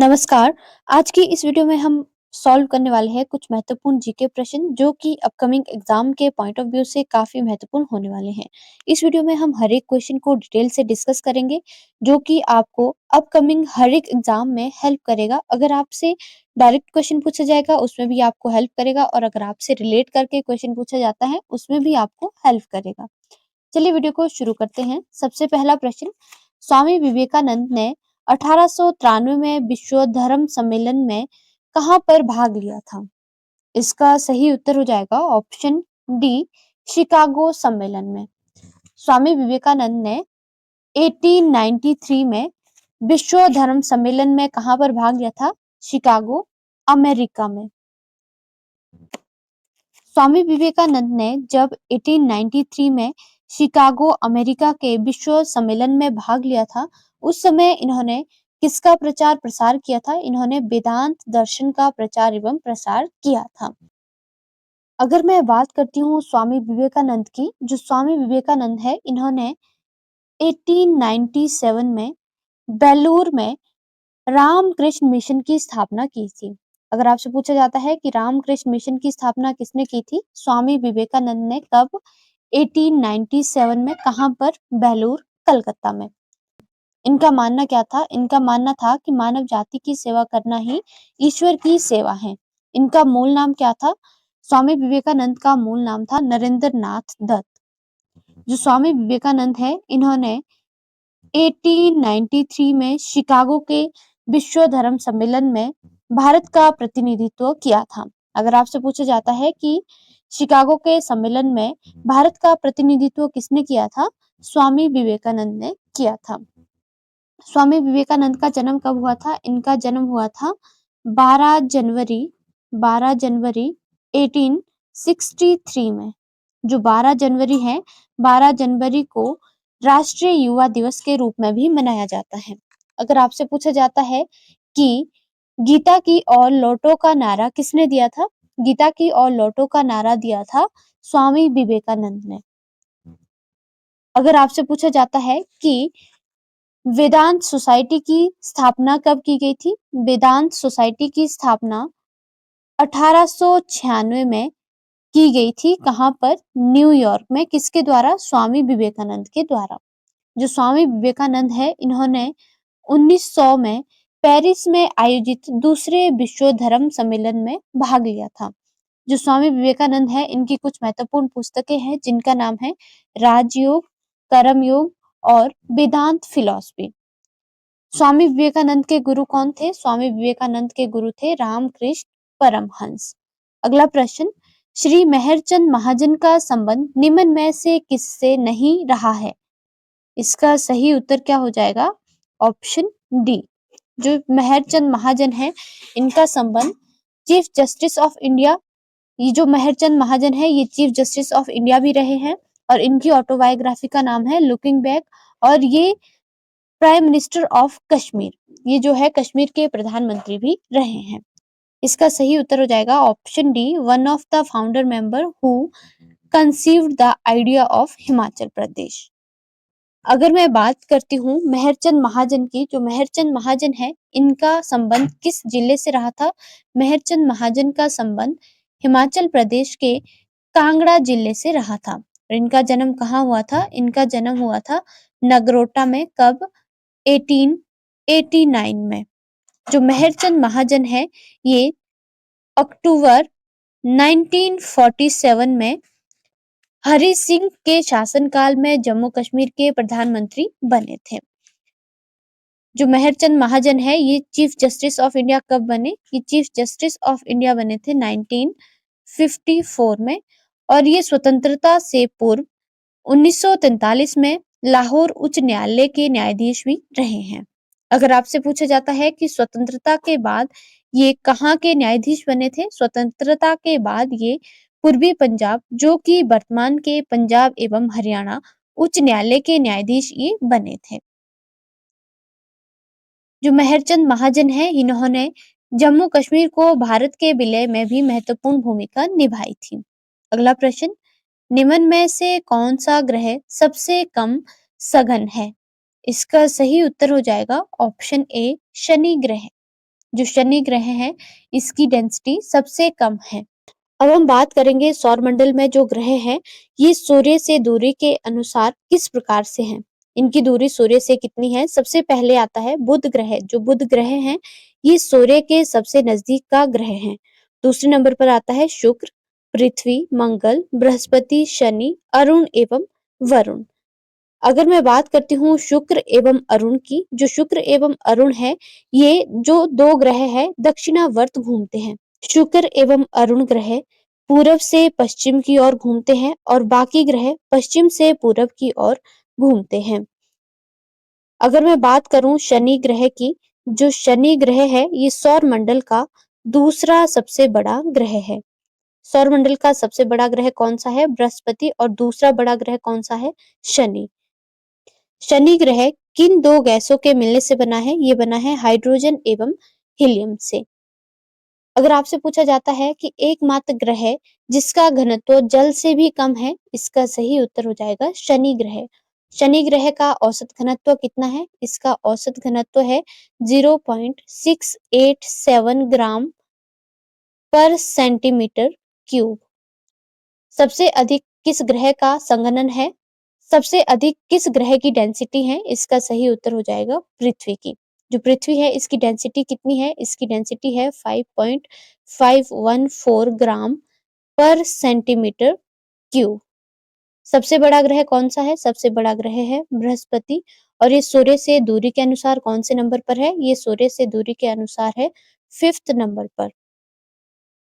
नमस्कार। आज की इस वीडियो में हम सॉल्व करने वाले हैं कुछ महत्वपूर्ण जीके प्रश्न जो कि अपकमिंग एग्जाम के पॉइंट ऑफ व्यू से काफी महत्वपूर्ण होने वाले हैं। इस वीडियो में हम हर एक क्वेश्चन को डिटेल से डिस्कस करेंगे जो कि आपको अपकमिंग हर एक एग्जाम में हेल्प करेगा। अगर आपसे डायरेक्ट क्वेश्चन पूछा जाएगा उसमें भी आपको हेल्प करेगा और अगर आपसे रिलेट करके क्वेश्चन पूछा जाता है उसमें भी आपको हेल्प करेगा। चलिए वीडियो को शुरू करते हैं। सबसे पहला प्रश्न, स्वामी विवेकानंद ने 1893 में विश्व धर्म सम्मेलन में कहाँ पर भाग लिया था? इसका सही उत्तर हो जाएगा ऑप्शन डी, शिकागो सम्मेलन में। स्वामी विवेकानंद ने 1893 में विश्व धर्म सम्मेलन में कहाँ पर भाग लिया था? शिकागो, अमेरिका में। स्वामी विवेकानंद ने जब 1893 में शिकागो अमेरिका के विश्व सम्मेलन में भाग लिया था, उस समय इन्होंने किसका प्रचार प्रसार किया था? इन्होंने वेदांत दर्शन का प्रचार एवं प्रसार किया था। अगर मैं बात करती हूँ स्वामी विवेकानंद की, जो स्वामी विवेकानंद है इन्होंने 1897 में बेलूर में रामकृष्ण मिशन की स्थापना की थी। अगर आपसे पूछा जाता है कि रामकृष्ण मिशन की स्थापना किसने की थी? स्वामी विवेकानंद ने। कब? 1897 में। कहाँ पर? बेलूर, कलकत्ता में। इनका मानना क्या था? इनका मानना था कि मानव जाति की सेवा करना ही ईश्वर की सेवा है। इनका मूल नाम क्या था? स्वामी विवेकानंद का मूल नाम था नरेंद्र नाथ दत्त। जो स्वामी विवेकानंद है इन्होंने 1893 में शिकागो के विश्व धर्म सम्मेलन में भारत का प्रतिनिधित्व किया था। अगर आपसे पूछा जाता है कि शिकागो के सम्मेलन में भारत का प्रतिनिधित्व किसने किया था? स्वामी विवेकानंद ने किया था। स्वामी विवेकानंद का जन्म कब हुआ था? इनका जन्म हुआ था 12 जनवरी 1863 में। जो 12 जनवरी है, 12 जनवरी को राष्ट्रीय युवा दिवस के रूप में भी मनाया जाता है। अगर आपसे पूछा जाता है कि गीता की ओर लौटो का नारा किसने दिया था? गीता की ओर लौटो का नारा दिया था स्वामी विवेकानंद ने। अगर आपसे पूछा जाता है कि वेदांत सोसाइटी की स्थापना कब की गई थी? वेदांत सोसाइटी की स्थापना 1896 में की गई थी। कहाँ पर? न्यूयॉर्क में। किसके द्वारा? स्वामी विवेकानंद के द्वारा। जो स्वामी विवेकानंद है इन्होंने 1900 में पेरिस में आयोजित दूसरे विश्व धर्म सम्मेलन में भाग लिया था। जो स्वामी विवेकानंद है इनकी कुछ महत्वपूर्ण पुस्तकें हैं जिनका नाम है राजयोग, कर्मयोग और वेदांत फिलॉसफी। स्वामी विवेकानंद के गुरु कौन थे? स्वामी विवेकानंद के गुरु थे रामकृष्ण परमहंस। अगला प्रश्न, श्री मेहरचंद महाजन का संबंध निम्न में से किससे नहीं रहा है? इसका सही उत्तर क्या हो जाएगा? Option D. जो मेहरचंद महाजन है इनका संबंध चीफ जस्टिस ऑफ इंडिया, ये जो मेहरचंद महाजन है ये चीफ जस्टिस ऑफ इंडिया भी रहे हैं और इनकी ऑटोबायोग्राफी का नाम है लुकिंग बैक। और ये प्राइम मिनिस्टर ऑफ कश्मीर, ये जो है कश्मीर के प्रधानमंत्री भी रहे हैं। इसका सही उत्तर हो जाएगा option D, one of the founder member who conceived the idea of Himachal Pradesh. अगर मैं बात करती हूँ मेहरचंद महाजन की, जो मेहरचंद महाजन है इनका संबंध किस जिले से रहा था? मेहरचंद महाजन का संबंध हिमाचल प्रदेश के कांगड़ा जिले से रहा था। और इनका जन्म कहाँ हुआ था? इनका जन्म हुआ था नगरोटा में। कब? 1889 में। जो मेहरचंद महाजन है ये अक्टूबर 1947 में हरि सिंह के शासनकाल में जम्मू कश्मीर के प्रधानमंत्री बने थे। जो मेहरचंद महाजन है ये चीफ जस्टिस ऑफ इंडिया कब बने? ये चीफ जस्टिस ऑफ इंडिया बने थे 1954 में। और ये स्वतंत्रता से पूर्व 1943 में लाहौर उच्च न्यायालय के न्यायाधीश भी रहे हैं। अगर आपसे पूछा जाता है कि स्वतंत्रता के बाद ये कहाँ के न्यायाधीश बने थे? स्वतंत्रता के बाद ये पूर्वी पंजाब, जो कि वर्तमान के पंजाब एवं हरियाणा उच्च न्यायालय के न्यायाधीश ये बने थे। जो मेहरचंद महाजन है इन्होंने जम्मू कश्मीर को भारत के विलय में भी महत्वपूर्ण भूमिका निभाई थी। अगला प्रश्न, निम्न में से कौन सा ग्रह सबसे कम सघन है? इसका सही उत्तर हो जाएगा ऑप्शन ए, शनि ग्रह। जो शनि ग्रह है इसकी डेंसिटी सबसे कम है। अब हम बात करेंगे सौरमंडल में जो ग्रह हैं, ये सूर्य से दूरी के अनुसार किस प्रकार से हैं। इनकी दूरी सूर्य से कितनी है? सबसे पहले आता है बुध ग्रह। जो बुध ग्रह है ये सूर्य के सबसे नजदीक का ग्रह है। दूसरे नंबर पर आता है शुक्र, पृथ्वी, मंगल, बृहस्पति, शनि, अरुण एवं वरुण। अगर मैं बात करती हूँ शुक्र एवं अरुण की, जो शुक्र एवं अरुण है ये जो दो ग्रह है दक्षिणावर्त घूमते हैं। शुक्र एवं अरुण ग्रह पूरब से पश्चिम की ओर घूमते हैं और बाकी ग्रह पश्चिम से पूरब की ओर घूमते हैं। अगर मैं बात करूं शनि ग्रह की, जो शनि ग्रह है ये सौर मंडल का दूसरा सबसे बड़ा ग्रह है। सौर मंडल का सबसे बड़ा ग्रह कौन सा है? बृहस्पति। और दूसरा बड़ा ग्रह कौन सा है? शनि। शनि ग्रह किन दो गैसों के मिलने से बना है? ये बना है हाइड्रोजन एवं हीलियम से। अगर आपसे पूछा जाता है कि एकमात्र ग्रह जिसका घनत्व जल से भी कम है, इसका सही उत्तर हो जाएगा शनि ग्रह। शनि ग्रह का औसत घनत्व कितना है? इसका औसत घनत्व है 0.687 ग्राम पर सेंटीमीटर क्यूब। सबसे अधिक किस ग्रह का संघनन है? सबसे अधिक किस ग्रह की डेंसिटी है? इसका सही उत्तर हो जाएगा पृथ्वी की। जो पृथ्वी है इसकी डेंसिटी कितनी है? इसकी डेंसिटी है 5.514 ग्राम पर सेंटीमीटर क्यूब। सबसे बड़ा ग्रह कौन सा है? सबसे बड़ा ग्रह है बृहस्पति। और ये सूर्य से दूरी के अनुसार कौन से नंबर पर है? ये सूर्य से दूरी के अनुसार है 5th नंबर पर।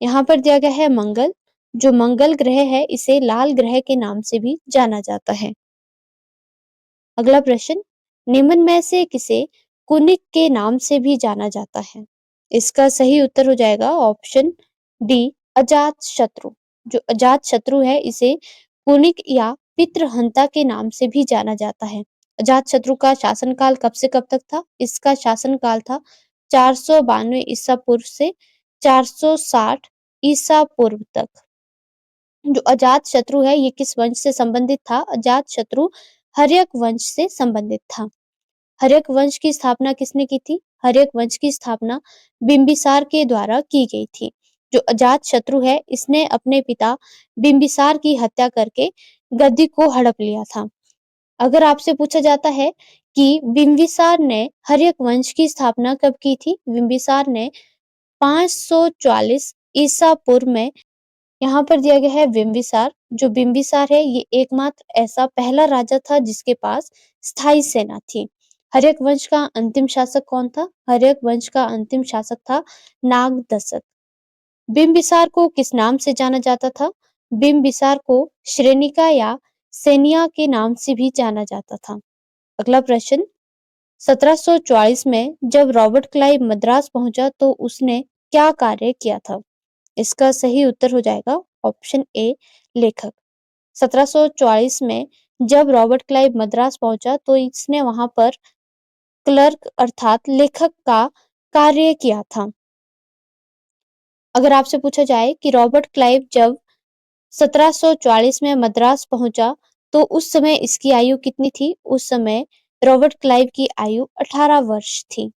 यहाँ पर दिया गया है मंगल। जो मंगल ग्रह है इसे लाल ग्रह के नाम से भी जाना जाता है। अगला प्रश्न, निम्न में से किसे कुनिक के नाम से भी जाना जाता है? इसका सही उत्तर हो जाएगा ऑप्शन डी, अजात शत्रु। जो अजात शत्रु है इसे कुनिक या पितृहंता के नाम से भी जाना जाता है। अजात शत्रु का शासनकाल कब से कब तक था? इसका शासनकाल था 492 ईसा पूर्व से 460 ईसा पूर्व तक। जो अजात शत्रु है ये किस वंश से संबंधित था? अजात शत्रु हर्यक वंश से संबंधित था। हर्यक वंश की स्थापना किसने की थी? हर्यक वंश की स्थापना बिंबिसार के द्वारा की गई थी। जो अजात शत्रु है इसने अपने पिता बिंबिसार की हत्या करके गद्दी को हड़प लिया था। अगर आपसे पूछा जाता है कि बिंबिसार ने हर्यक वंश की स्थापना कब की थी? बिंबिसार ने 544 ईसा पूर्व में। यहाँ पर दिया गया है बिंबिसार। जो बिंबिसार है ये एकमात्र ऐसा पहला राजा था जिसके पास स्थायी सेना थी। हर्यक वंश का अंतिम शासक कौन था? हर्यक वंश का अंतिम शासक था नागदसत। बिंबिसार को किस नाम से जाना जाता था? बिंबिसार को श्रेनिका या सेनिया के नाम से भी जाना जाता था। अगला प्रश्न, 1744 में जब रॉबर्ट क्लाइव मद्रास पहुंचा तो उसने क्या कार्य किया था? इसका सही उत्तर हो जाएगा ऑप्शन ए, लेखक। 1744 में जब रॉबर्ट क्लाइव मद्रास पहुंचा तो इसने वहां पर क्लर्क अर्थात लेखक का कार्य किया था। अगर आपसे पूछा जाए कि रॉबर्ट क्लाइव जब 1744 में मद्रास पहुंचा तो उस समय इसकी आयु कितनी थी? उस समय रॉबर्ट क्लाइव की आयु 18 वर्ष थी।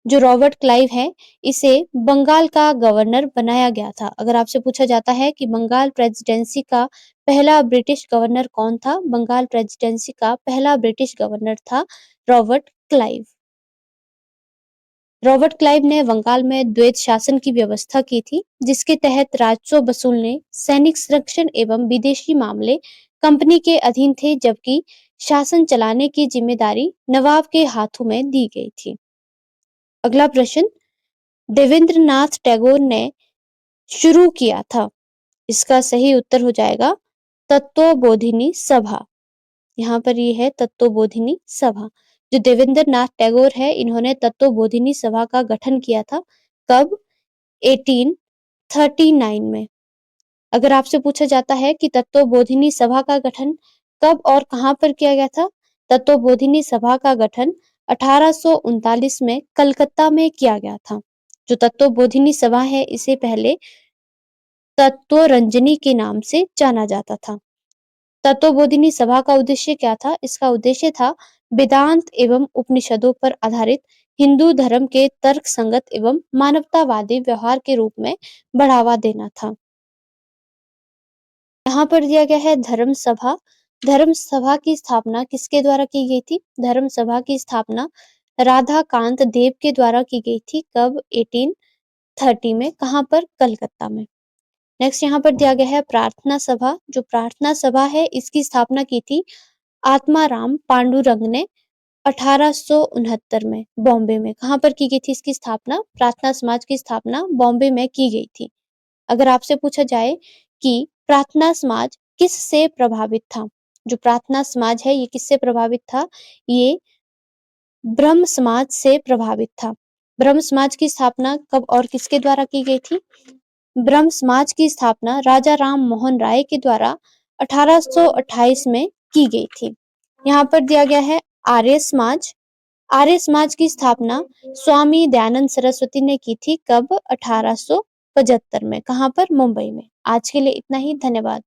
जो रॉबर्ट क्लाइव है इसे बंगाल का गवर्नर बनाया गया था। अगर आपसे पूछा जाता है कि बंगाल प्रेसिडेंसी का पहला ब्रिटिश गवर्नर कौन था? बंगाल प्रेसिडेंसी का पहला ब्रिटिश गवर्नर था रॉबर्ट क्लाइव। रॉबर्ट क्लाइव ने बंगाल में द्वैत शासन की व्यवस्था की थी जिसके तहत राजस्व वसूलने, सैनिक संरक्षण एवं विदेशी मामले कंपनी के अधीन थे, जबकि शासन चलाने की जिम्मेदारी नवाब के हाथों में दी गई थी। अगला प्रश्न, देवेंद्रनाथ टैगोर ने शुरू किया था? इसका सही उत्तर हो जाएगा तत्वबोधिनी सभा। यहाँ पर ये है तत्वबोधिनी सभा। जो देवेंद्रनाथ टैगोर है इन्होंने तत्वबोधिनी सभा का गठन किया था। कब? 1839 में। अगर आपसे पूछा जाता है कि तत्वबोधिनी सभा का गठन कब और कहां पर किया गया था? तत्वबोधिनी सभा का गठन 1839 में कलकत्ता में किया गया था। जो तत्वबोधिनी सभा है इसे पहले तत्वरंजनी के नाम से जाना जाता था। तत्वबोधिनी सभा का उद्देश्य क्या था? इसका उद्देश्य था वेदांत एवं उपनिषदों पर आधारित हिंदू धर्म के तर्क संगत एवं मानवतावादी व्यवहार के रूप में बढ़ावा देना था। यहाँ पर दिया गया है धर्म सभा। धर्म सभा की स्थापना किसके द्वारा की गई थी? धर्म सभा की स्थापना राधा कांत देव के द्वारा की गई थी। कब? 1830 में। कहाँ पर? कलकत्ता में। नेक्स्ट यहाँ पर दिया गया है प्रार्थना सभा। जो प्रार्थना सभा है इसकी स्थापना की थी आत्माराम पांडुरंग ने 1869 में बॉम्बे में। कहाँ पर की गई थी इसकी स्थापना? प्रार्थना समाज की स्थापना बॉम्बे में की गई थी। अगर आपसे पूछा जाए कि प्रार्थना समाज किससे प्रभावित था? जो प्रार्थना समाज है ये किससे प्रभावित था? ये ब्रह्म समाज से प्रभावित था। ब्रह्म समाज की स्थापना कब और किसके द्वारा की गई थी? ब्रह्म समाज की स्थापना राजा राम मोहन राय के द्वारा 1828 में की गई थी। यहाँ पर दिया गया है आर्य समाज। आर्य समाज की स्थापना स्वामी दयानंद सरस्वती ने की थी। कब? 1875 में। कहाँ पर? मुंबई में। आज के लिए इतना ही। धन्यवाद।